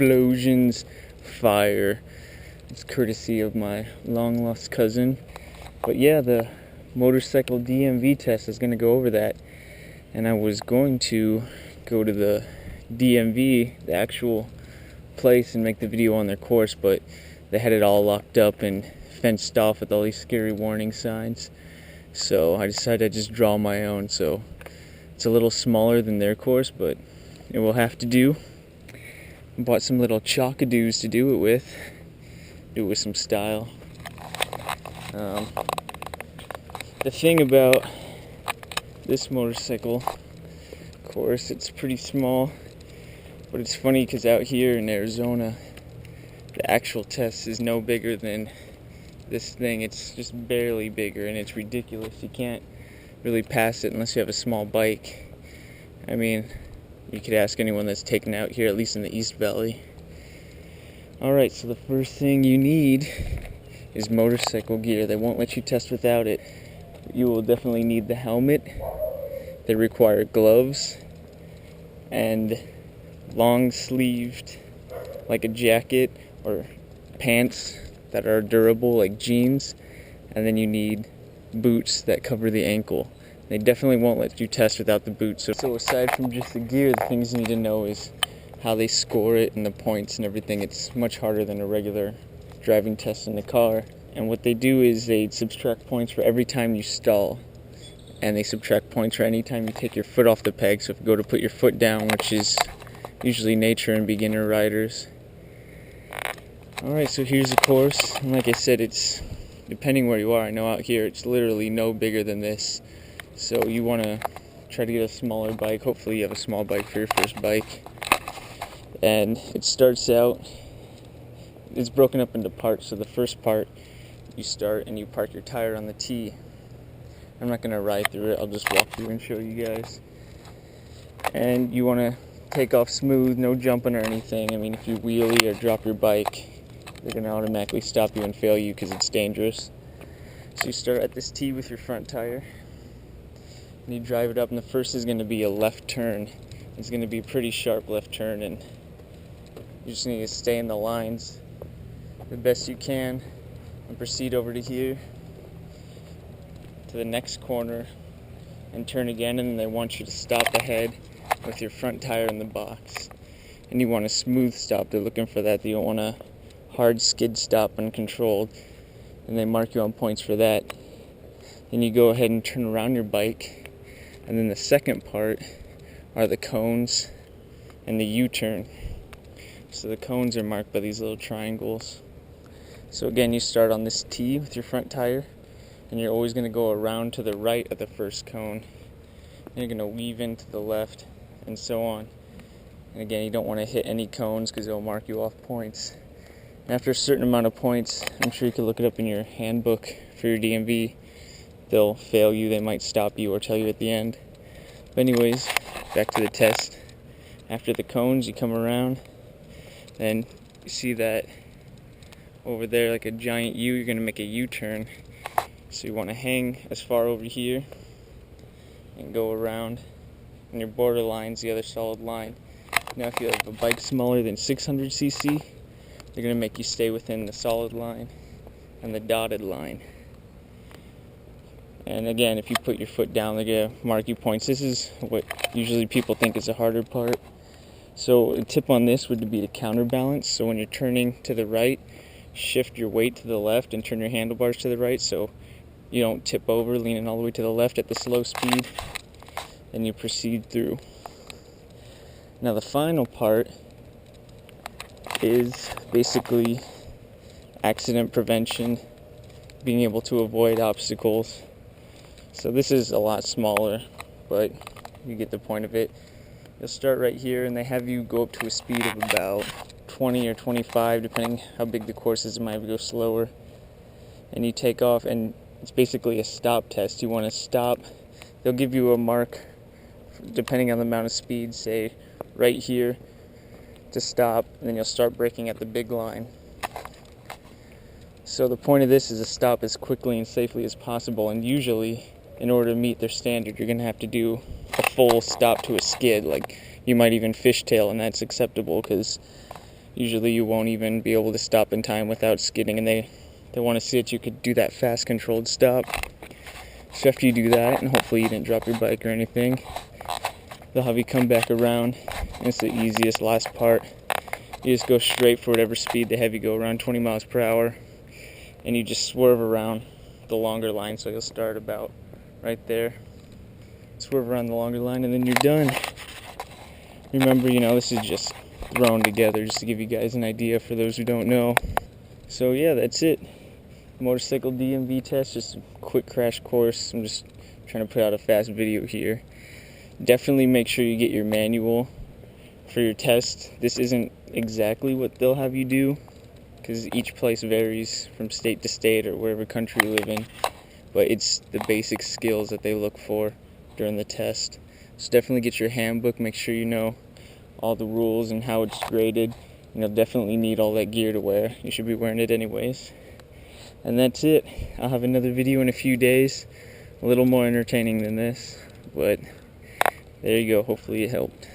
explosions, fire. It's courtesy of my long lost cousin. But yeah, the motorcycle DMV test is going to go over that. And I was going to go to the DMV, the actual place, and make the video on their course, but they had it all locked up and fenced off with all these scary warning signs. So I decided I'd just draw my own. So it's a little smaller than their course, but it will have to do. I bought some little chalkadoos to do it with some style. The thing about this motorcycle course, it's pretty small, but it's funny because out here in Arizona, the actual test is no bigger than this thing. It's just barely bigger, and it's ridiculous. You can't really pass it unless you have a small bike. I mean, you could ask anyone that's taken out here, at least in the East Valley. Alright, so the first thing you need is motorcycle gear. They won't let you test without it. You will definitely need the helmet. They require gloves and long-sleeved, like a jacket, or pants that are durable, like jeans. And then you need boots that cover the ankle. They definitely won't let you test without the boots. So aside from just the gear, the things you need to know is how they score it and the points and everything. It's much harder than a regular driving test in the car. And what they do is they subtract points for every time you stall. And they subtract points for any time you take your foot off the peg. So if you go to put your foot down, which is usually nature and beginner riders. Alright, so here's the course. And like I said, it's depending where you are. I know out here it's literally no bigger than this. So you want to try to get a smaller bike. Hopefully you have a small bike for your first bike. And it starts out, it's broken up into parts. So the first part, you start and you park your tire on the T. I'm not going to ride through it, I'll just walk through and show you guys. And you want to take off smooth, no jumping or anything. I mean, if you wheelie or drop your bike, they're going to automatically stop you and fail you because it's dangerous. So you start at this T with your front tire, and you drive it up, and the first is going to be a left turn. It's going to be a pretty sharp left turn, and you just need to stay in the lines the best you can and proceed over to here to the next corner and turn again, and then they want you to stop ahead with your front tire in the box. And you want a smooth stop. They're looking for that. You don't want a hard skid stop uncontrolled, and they mark you on points for that. Then you go ahead and turn around your bike, and then the second part are the cones and the U-turn. So the cones are marked by these little triangles. So again, you start on this T with your front tire, and you're always going to go around to the right of the first cone. And you're going to weave into the left, and so on. And again, you don't want to hit any cones because they'll mark you off points. And after a certain amount of points, I'm sure you can look it up in your handbook for your DMV, they'll fail you, they might stop you or tell you at the end. But anyways, back to the test. After the cones, you come around, then you see that over there like a giant U, you're going to make a U-turn. So you want to hang as far over here and go around, and your borderline's the other solid line. Now if you have a bike smaller than 600cc, they're going to make you stay within the solid line and the dotted line. And again, if you put your foot down, they're going to mark you points. This is what usually people think is the harder part. So a tip on this would be to counterbalance. So when you're turning to the right, shift your weight to the left and turn your handlebars to the right so you don't tip over, leaning all the way to the left at the slow speed. Then you proceed through. Now the final part is basically accident prevention, being able to avoid obstacles. So this is a lot smaller, but you get the point of it. You'll start right here, and they have you go up to a speed of about 20 or 25, depending how big the course is. It might go slower. And you take off, and it's basically a stop test. You want to stop. They'll give you a mark depending on the amount of speed, say right here to stop, and then you'll start braking at the big line. So the point of this is to stop as quickly and safely as possible, and usually in order to meet their standard, you're going to have to do a full stop to a skid. Like, you might even fishtail, and that's acceptable because Usually you won't even be able to stop in time without skidding, and they want to see that you could do that fast controlled stop. So after you do that, and hopefully you didn't drop your bike or anything, they'll have you come back around, and it's the easiest last part. You just go straight for whatever speed they have you go, around 20 miles per hour, and you just swerve around the longer line. So you'll start about right there, swerve around the longer line, and then you're done. Remember, this is just thrown together just to give you guys an idea for those who don't know. So yeah, that's it. Motorcycle DMV test, just a quick crash course. I'm just trying to put out a fast video here. Definitely make sure you get your manual for your test. This isn't exactly what they'll have you do, because each place varies from state to state or wherever country you live in, but it's the basic skills that they look for during the test. So definitely get your handbook, make sure you know all the rules and how it's graded. You'll definitely need all that gear to wear. You should be wearing it anyways. And that's it. I'll have another video in a few days, a little more entertaining than this, but there you go. Hopefully it helped.